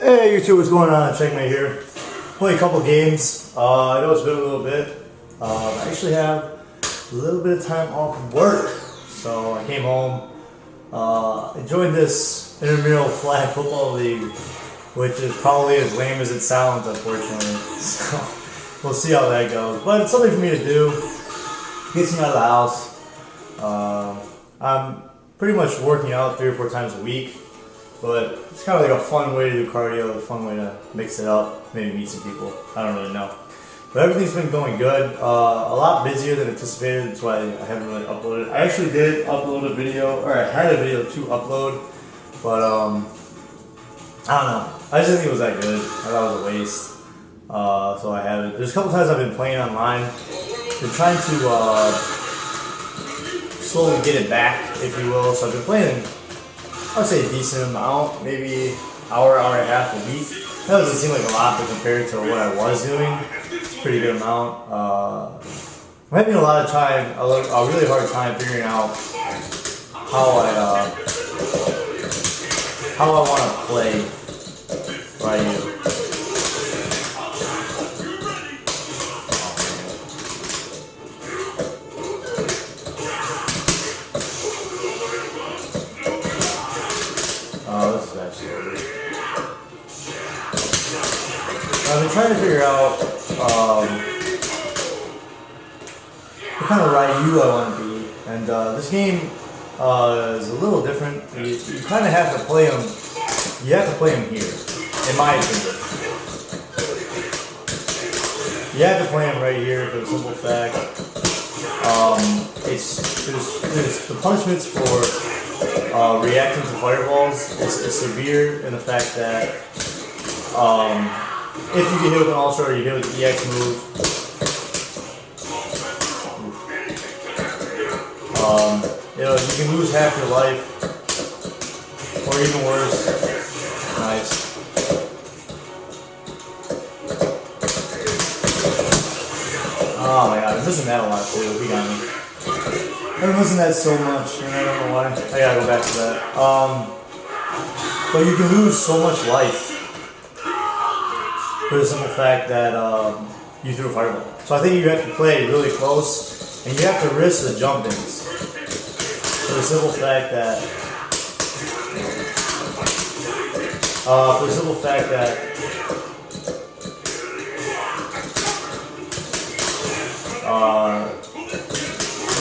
Hey YouTube, what's going on? Checkmate here. Play a couple games. I know it's been a little bit. I actually have a little bit of time off of work, so I came home. I joined this intramural flag football league, which is probably as lame as it sounds, unfortunately. So we'll see how that goes. But it's something for me to do. Gets me out of the house. I'm pretty much working out 3 or 4 times a week. But it's kind of like a fun way to do cardio, a fun way to mix it up, maybe meet some people. I don't really know. But everything's been going good. A lot busier than anticipated, that's why I haven't really uploaded. I actually did upload a video, or I had a video to upload, but I don't know. I just didn't think it was that good. I thought it was a waste. So I haven't. There's a couple times I've been playing online. Been trying to slowly get it back, if you will. So I've been playing, I would say a decent amount, maybe hour and a half a week. That doesn't seem like a lot, but compared to what I was doing, it's a pretty good amount. I'm having a lot of time, a really hard time figuring out how I want to play Ryu. This is actually I've been trying to figure out what kind of Ryu I want to be, and this game is a little different. You kind of have to play him. You have to play him here, in my opinion. You have to play him right here for the simple fact there's the punishments for reacting to fireballs is severe in the fact that if you get hit with an ultra or you hit with the EX move, you can lose half your life, or even worse. Nice. Oh my god, I'm missing that a lot too. He got me. I've been missing that so much, and I don't know why. I gotta go back to that. But you can lose so much life for the simple fact that you threw a fireball. So I think you have to play really close, and you have to risk the jump-ins. For the simple fact that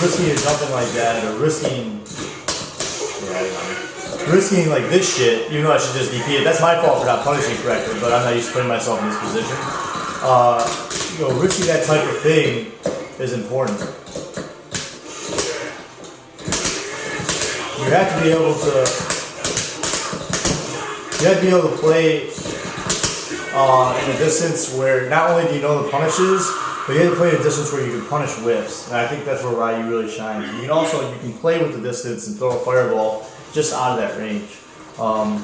risking a jumping like that, or risking like this shit, even though I should just DP it. That's my fault for not punishing correctly, but I'm not used to putting myself in this position. Risking that type of thing is important. You have to be able to play in a distance where not only do you know the punishes, but you have to play in a distance where you can punish whiffs, and I think that's where Ryu really shines. You can play with the distance and throw a fireball just out of that range.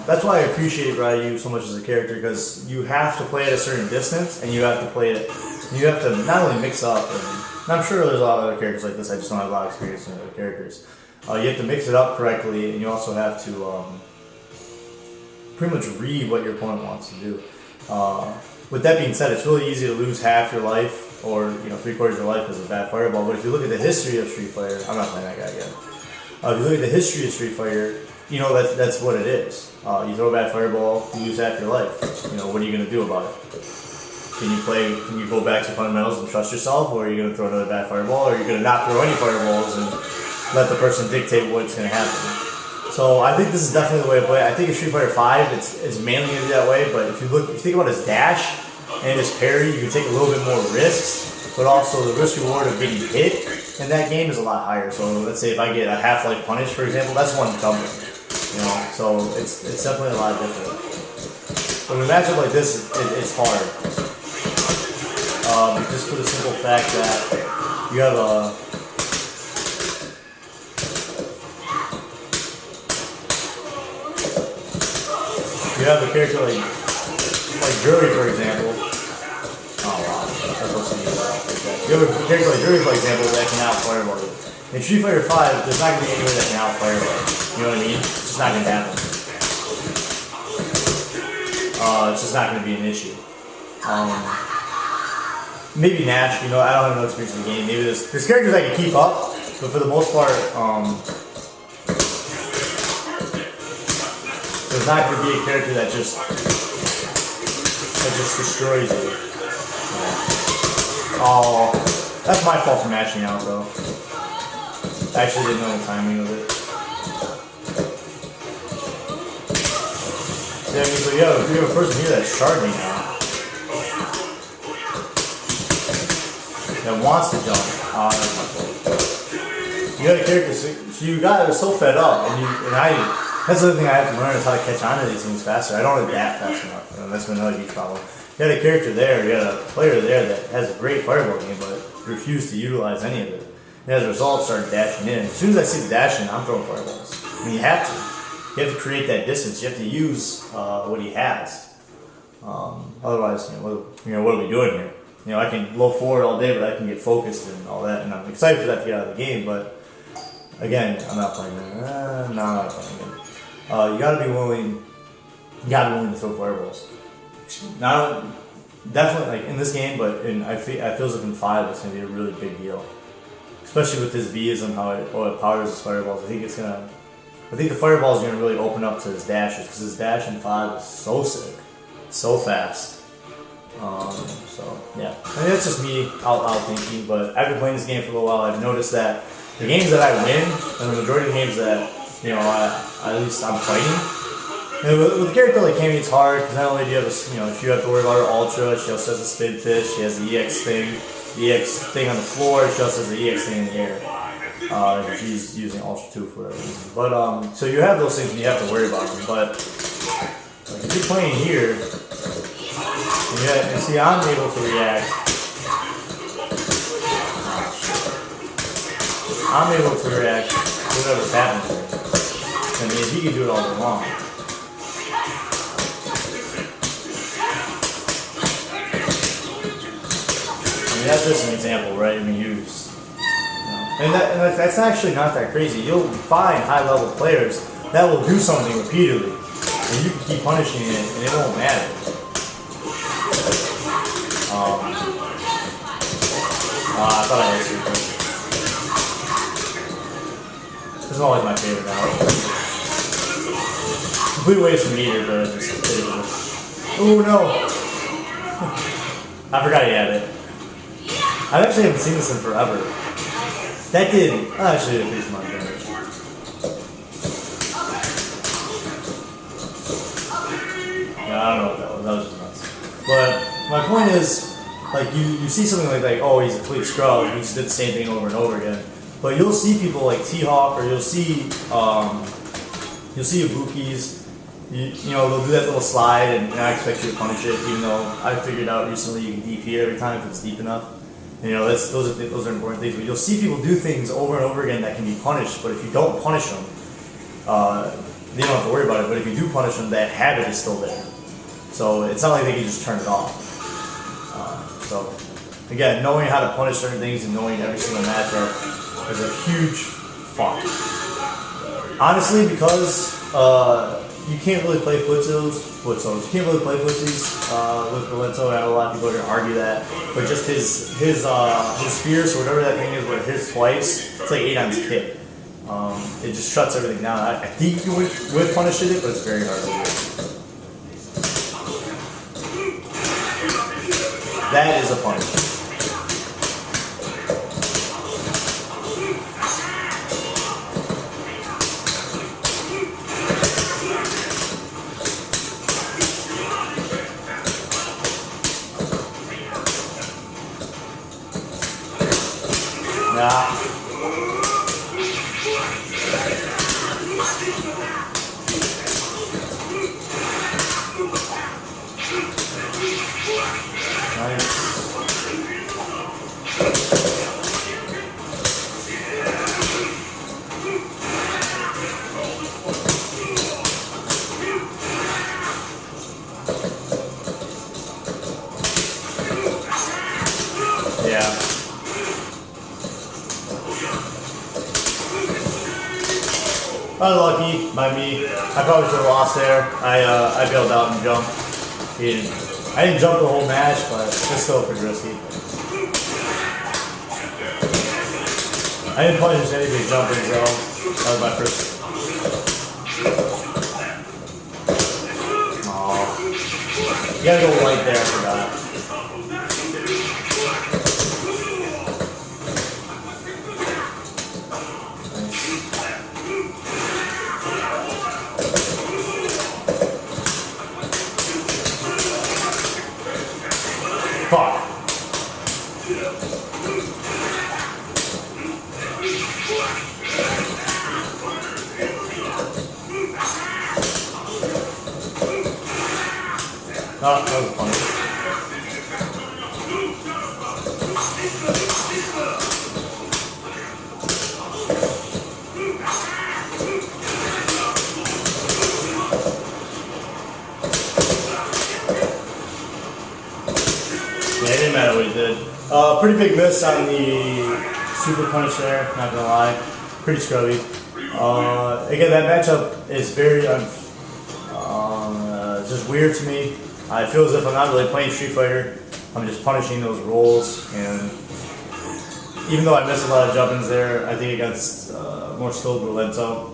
That's why I appreciate Ryu so much as a character, because you have to play at a certain distance, and you have to play it. You have to not only mix up, and I'm sure there's a lot of other characters like this. I just don't have a lot of experience in other characters. You have to mix it up correctly, and you also have to pretty much read what your opponent wants to do. With that being said, it's really easy to lose half your life, or 3/4 of your life because of a bad fireball. But if you look at the history of Street Fighter, I'm not playing that guy again. If you look at the history of Street Fighter, that's what it is. You throw a bad fireball, you lose half your life. What are you going to do about it? Can you go back to fundamentals and trust yourself, or are you going to throw another bad fireball, or are you going to not throw any fireballs and let the person dictate what's going to happen? So I think this is definitely the way to play. I think in Street Fighter V, it's mainly going to be that way. But if you think about his dash and his parry, you can take a little bit more risks, but also the risk reward of getting hit in that game is a lot higher. So let's say if I get a half-life punish, for example, that's one doubling. So it's definitely a lot different. But in a matchup like this, it's hard. Just for the simple fact that you have a character like Jury, for example. Oh wow, that's supposed to be like that. You have a character like Jury, for example, that can out fireball you. In Street Fighter V, there's not going to be anybody that can out fireball you. You know what I mean? It's just not going to happen. it's just not going to be an issue. Maybe Nash, you know, I don't have no experience in the game. Maybe there's characters I can keep up, but for the most part, there's not going to be a character that just destroys you. Oh, that's my fault for mashing out, though. I actually didn't know the timing of it. Yeah, I mean, so yeah, if you have a person here that's charging now, that wants to jump, that's my fault. You got a character, so you got so fed up, that's the other thing I have to learn is how to catch on to these things faster. I don't adapt fast enough, and that's another huge problem. You got a character there, you got a player there that has a great fireball game, but refused to utilize any of it. And as a result, started dashing in. As soon as I see the dashing, I'm throwing fireballs. I mean, you have to. You have to create that distance. You have to use what he has. Otherwise, what are we doing here? You know, I can low forward all day, but I can get focused and all that, and I'm excited for that to get out of the game. But again, I'm not playing it. No, I'm not playing it. You gotta be willing. You gotta be willing to throw fireballs. Not definitely like in this game, but I feel as if in 5 it's gonna be a really big deal. Especially with his V's and how it powers his fireballs. I think the fireballs are gonna really open up to his dashes because his dash in 5 is so sick, so fast. So yeah, I mean that's just me out thinking. But after playing this game for a little while, I've noticed that the games that I win and the majority of the games that at least I'm fighting. And with a character like Cammy, it's hard because not only do you have if you have to worry about her ultra, she also has a spin fish, she has the EX thing. The EX thing on the floor, she also has the EX thing in the air. She's using Ultra 2 for whatever reason. But, so you have those things and you have to worry about them. But, like, if you're playing here, and see, I'm able to react. I'm able to react to whatever's happening here. I mean, he can do it all day long. I mean, that's just an example, right? I mean, and that's actually not that crazy. You'll find high-level players that will do something repeatedly, and you can keep punishing it, and it won't matter. I thought I had super. This is always my favorite now. Complete waste of meter, but it's just ridiculous. Oh no! I forgot he had it. I actually haven't seen this in forever. That did actually a decent amount of damage. Yeah, I don't know what that was. That was just nuts. But my point is, like you see something like oh, he's a complete scrub. He just did the same thing over and over again. But you'll see people like T-Hawk, or you'll see Ibukis. You know, they'll do that little slide, and I expect you to punish it. Even though I figured out recently you can DP every time if it's deep enough. You know, those are important things. But you'll see people do things over and over again that can be punished. But if you don't punish them, you don't have to worry about it. But if you do punish them, that habit is still there. So it's not like they can just turn it off. So again, knowing how to punish certain things and knowing every single matchup is a huge fuck. Honestly, because you can't really play footsies. You can't really play footsies with Rolento. I know a lot of people are going to argue that, but just his fierce or whatever that thing is, where his twice, it's like 8 on his kick. It just shuts everything down. I think you can with punish it, but it's very hard to do. That is a punish. Yeah. Unlucky by me. I probably should have lost there. I bailed out and jumped. I didn't jump the whole match, but it's still pretty risky. I didn't punish any big jumping, so that was my first. Oh, you gotta go right there. I forgot. Fuck. Oh, that was funny. Yeah, it didn't matter what he did. Pretty big miss on the super punish there, not gonna lie. Pretty scrubby. Again, that matchup is very just weird to me. I feel as if I'm not really playing Street Fighter. I'm just punishing those rolls, and even though I missed a lot of jump-ins there, I think against more skilled Rolento,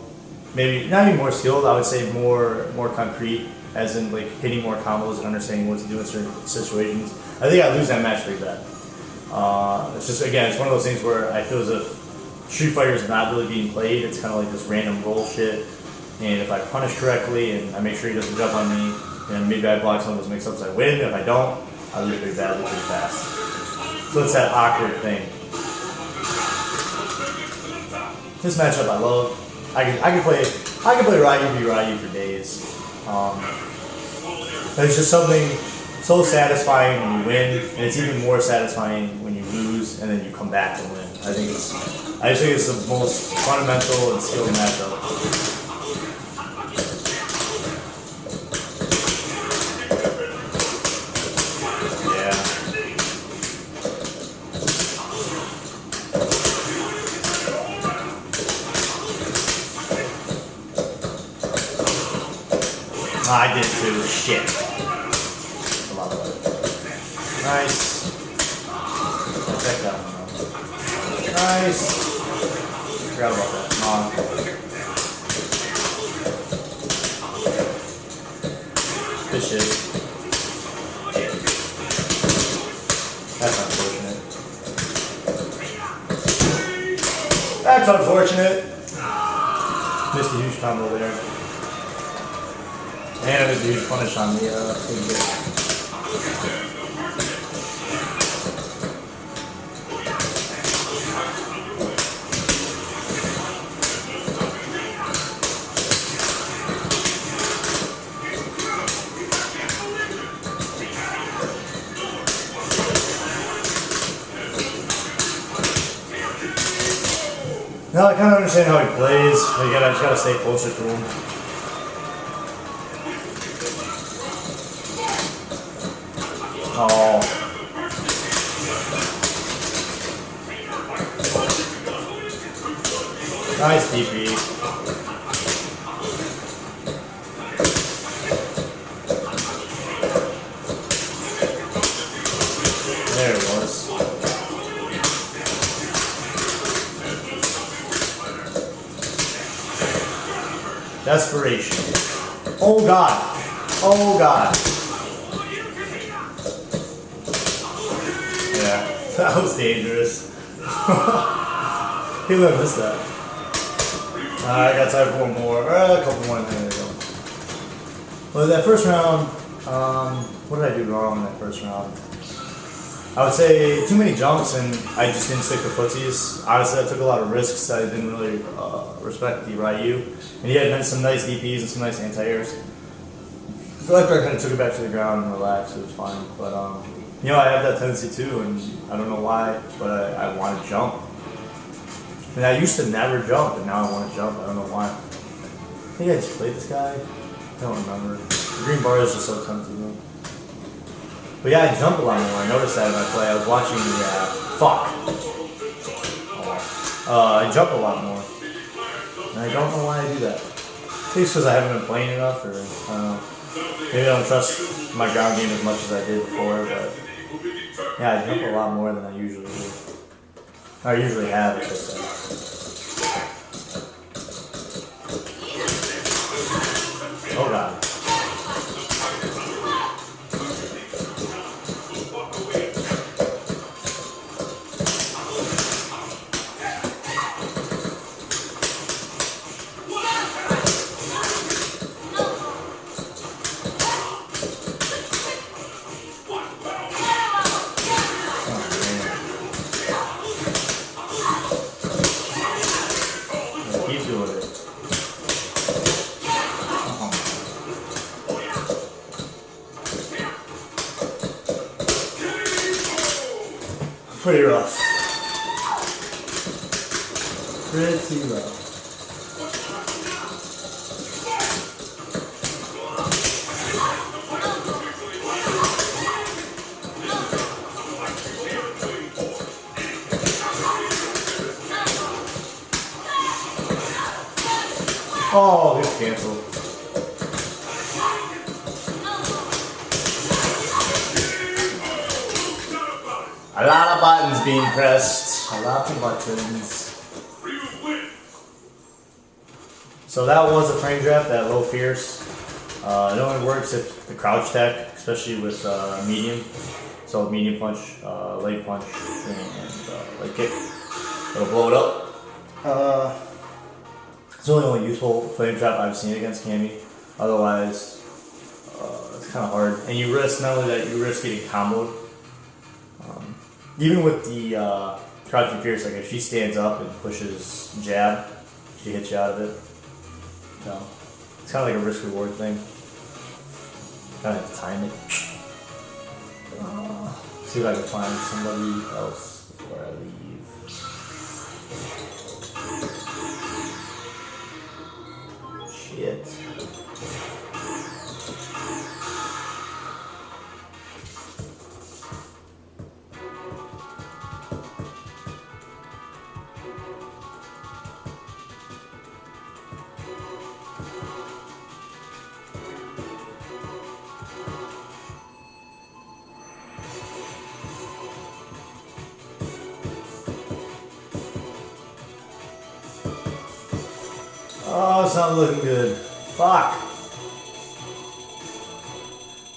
maybe not even more skilled, I would say more concrete, as in like hitting more combos and understanding what to do in certain situations. I think I lose that match pretty bad. It's just, again, it's one of those things where I feel as if Street Fighter is not really being played. It's kind of like this random roll shit, and if I punish correctly and I make sure he doesn't jump on me, and maybe I block some of those mix-ups, I win. If I don't, I lose pretty badly, pretty fast. So it's that awkward thing. This matchup I love. I can play Ryu v Ryu for days. It's just something so satisfying when you win, and it's even more satisfying when you lose and then you come back and win. I just think it's the most fundamental and skilled matchup. I did too. Shit. A lot of it. Nice. I'll check that one out. Nice. Forgot about that. Good shit. That's unfortunate. That's unfortunate. Missed a huge combo there. And it was a huge punish on the big hit. Now I kind of understand how he plays. Again, I just gotta stay closer to him. Oh. Nice DP. There it was. Desperation. Oh God. Oh God. That was dangerous. He would have missed that. I got time for one more. A couple more, and there we go. Well, that first round, what did I do wrong in that first round? I would say too many jumps, and I just didn't stick to footsies. Honestly, I took a lot of risks. I didn't really respect the Ryu. And he had some nice DPs and some nice anti-airs. So after I kind of took it back to the ground and relaxed, it was fine. But, you know, I have that tendency too, and I don't know why, but I want to jump. And I used to never jump, and now I want to jump. I don't know why. I think I just played this guy. I don't remember. The green bar is just so tempting, though. But yeah, I jump a lot more. I noticed that when I play. I was watching the fuck. I jump a lot more, and I don't know why I do that. I think it's because I haven't been playing enough, or I don't know. Maybe I don't trust my ground game as much as I did before, but yeah, I jump a lot more than I usually do. I usually have, I should say. Oh god. Pretty rough. Pretty rough. Oh, it's canceled. A lot of buttons being pressed. A lot of buttons. So that was a frame draft, that low fierce. It only works if the crouch tech, especially with medium. So medium punch, leg punch, and leg kick. It'll blow it up. It's the only useful frame trap I've seen against Cammy. Otherwise, it's kind of hard. And you risk, not only that, you risk getting comboed. Even with the crouching fierce, like if she stands up and pushes jab, she hits you out of it. So it's kind of like a risk reward thing. Kind of have to time it. See if I can find somebody else before I leave. Shit. Oh, it's not looking good. Fuck.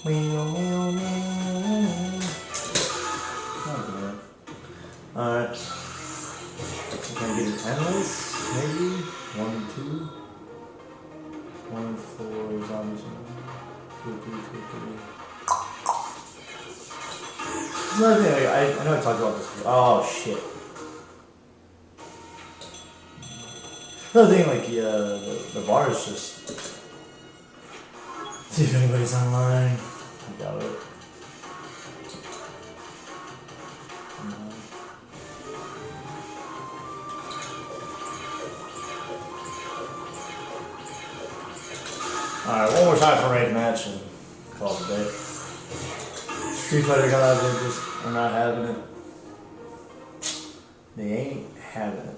Not good. Alright. Can I get a 10 lace? Maybe? 1 and 2? 1 and 4 zombies. 2, 3, 2, 3. Another thing, I know I talked about this before. Oh, shit. Another thing, like the bar is just see if anybody's online. I doubt it. Alright, one more time for ranked match and call it a day. Street Fighter guys are not having it. They ain't having it.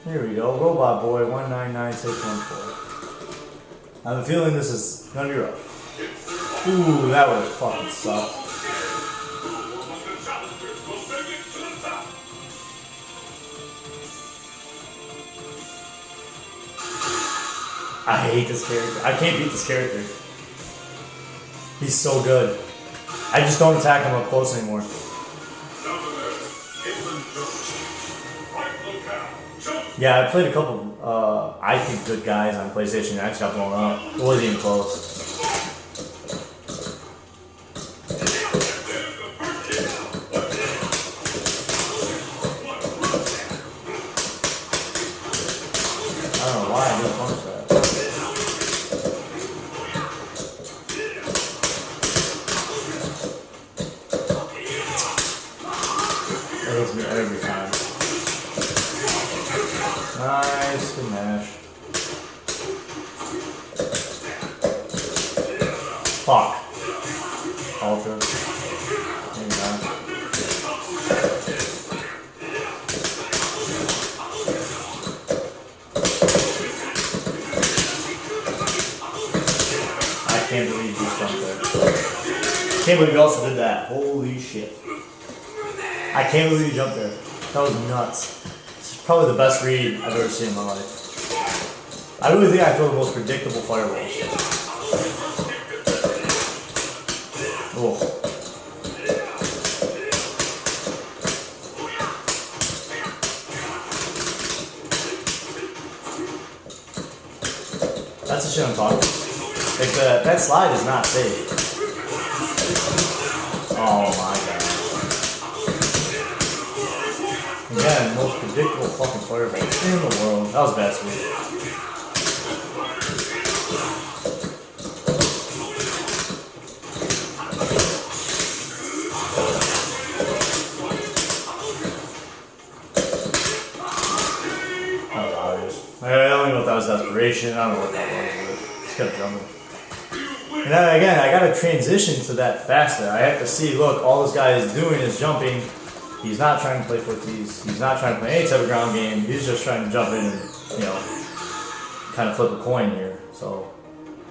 Here we go, Robot Boy 199614. I have a feeling this is gonna be rough. Ooh, that would have fucking sucked. I hate this character. I can't beat this character. He's so good. I just don't attack him up close anymore. Yeah, I played a couple, I think, good guys on PlayStation. I actually got blown up. It wasn't even close. I don't know why I didn't punch that. That hits me every time. Nice, good mash. Fuck. Ultra. Maybe not. I can't believe you just jumped there. Can't believe you also did that. Holy shit. I can't believe you jumped there. That was nuts. It's probably the best read I've ever seen in my life. I really think I throw the most predictable fireballs. Oh. That's the shit I'm talking about. Like that slide is not safe. Oh my god. Again, most predictable fucking fireball in the world. That was bad sweet. That was obvious. I don't even know if that was desperation. I don't know what that was. Just kept jumping. And then again, I gotta transition to that faster. I have to see, look, all this guy is doing is jumping. He's not trying to play footsies. He's not trying to play any type of ground game. He's just trying to jump in and, you know, kind of flip a coin here. So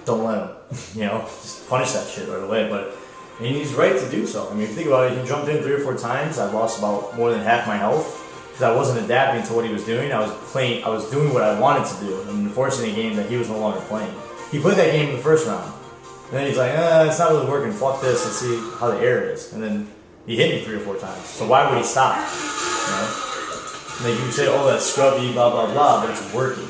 don't let him, you know, just punish that shit right away. But I mean, he's right to do so. I mean, if you think about it, he jumped in 3 or 4 times. I lost about more than half my health because I wasn't adapting to what he was doing. I was doing what I wanted to do, and forcing a game that he was no longer playing. He played that game in the first round. And then he's like, it's not really working. Fuck this. Let's see how the air is. And then he hit me 3 or 4 times. So why would he stop? You know? And then you say, oh, that's scrubby, blah, blah, blah, but it's working.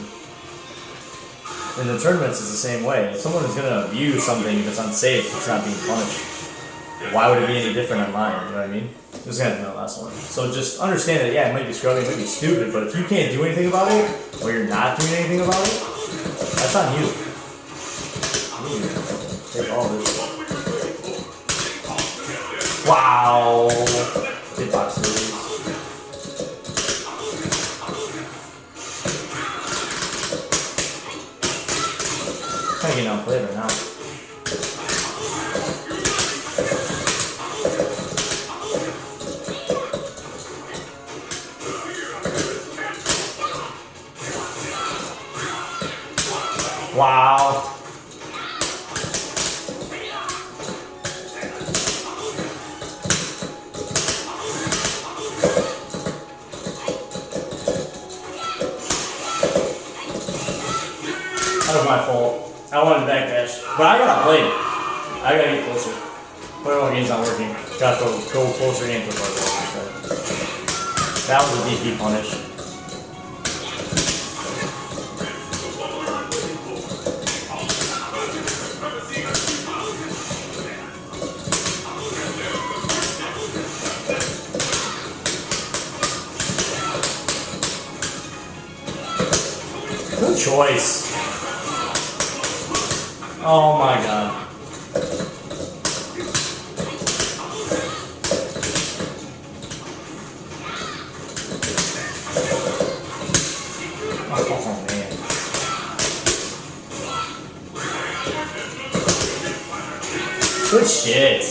In the tournaments, it's the same way. If someone is going to abuse something, if it's unsafe, it's not being punished. Why would it be any different on mine? You know what I mean? This is going to be the last one. So just understand that, yeah, it might be scrubby, it might be stupid, but if you can't do anything about it, or you're not doing anything about it, that's on you. Take all this. Wow! Hitbox series. Kind of getting outplayed right now. Wow. That was my fault. I wanted to backdash. But I gotta play it. I gotta get closer. Fireball game's not working. Gotta go closer into the fireball instead. That was a DP punish. Good choice. Oh my god. Oh man. Good shit.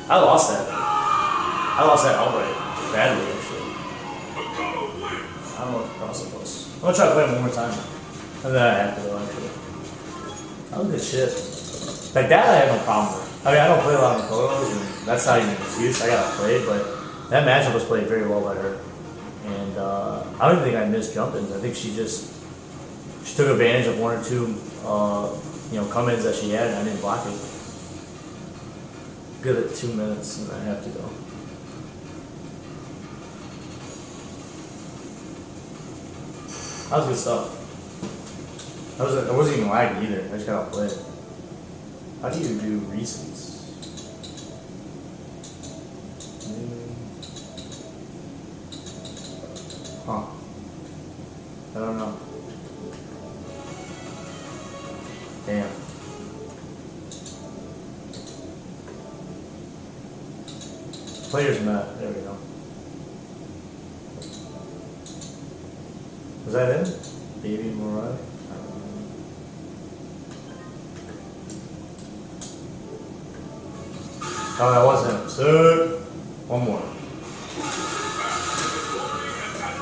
I lost that. I lost that outright. Badly, actually. I don't know what the process was. I'm gonna try to play it one more time. And then I have to go, actually. That was good shit. Like that I have no problem with. I mean, I don't play a lot of Makotos, and that's not even an excuse. I gotta play, but that matchup was played very well by her. And I don't even think I missed jump-ins. I think she took advantage of 1 or 2 you know, come-ins that she had, and I didn't block it. Good at 2 minutes, and I have to go. That was good stuff. I wasn't even lagging either. I just got outplayed. How do you do recents? Huh. I don't know. Damn. Players met. There we go. Was that it? Baby Mariah? Oh, that wasn't him. So, one more.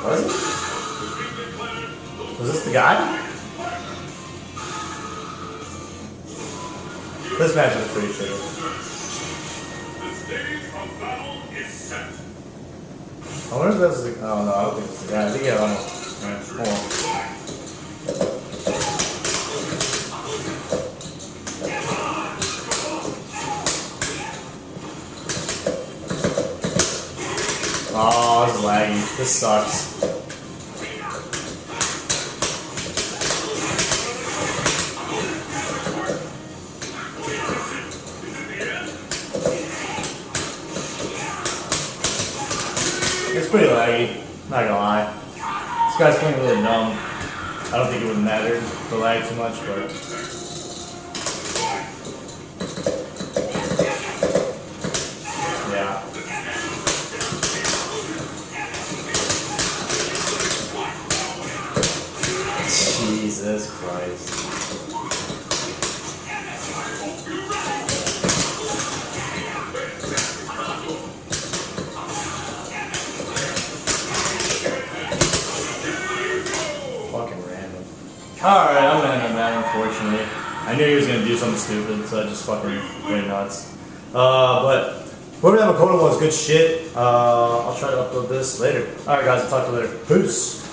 Was it? Was this the guy? This match was pretty shitty. I wonder if that's the. Oh no, I don't think it's the guy. I think he had one more. Alright, hold on. Oh, this is laggy. This sucks. It's pretty laggy, not gonna lie. This guy's playing really dumb. I don't think it would matter to lag too much, but. Yeah. Jesus Christ. Fucking random. Alright, I'm gonna end that, unfortunately. I knew he was gonna do something stupid, so I just fucking went nuts. But whoever that Makoto was, good shit. I'll try to upload this later. Alright guys, I'll talk to you later. Peace.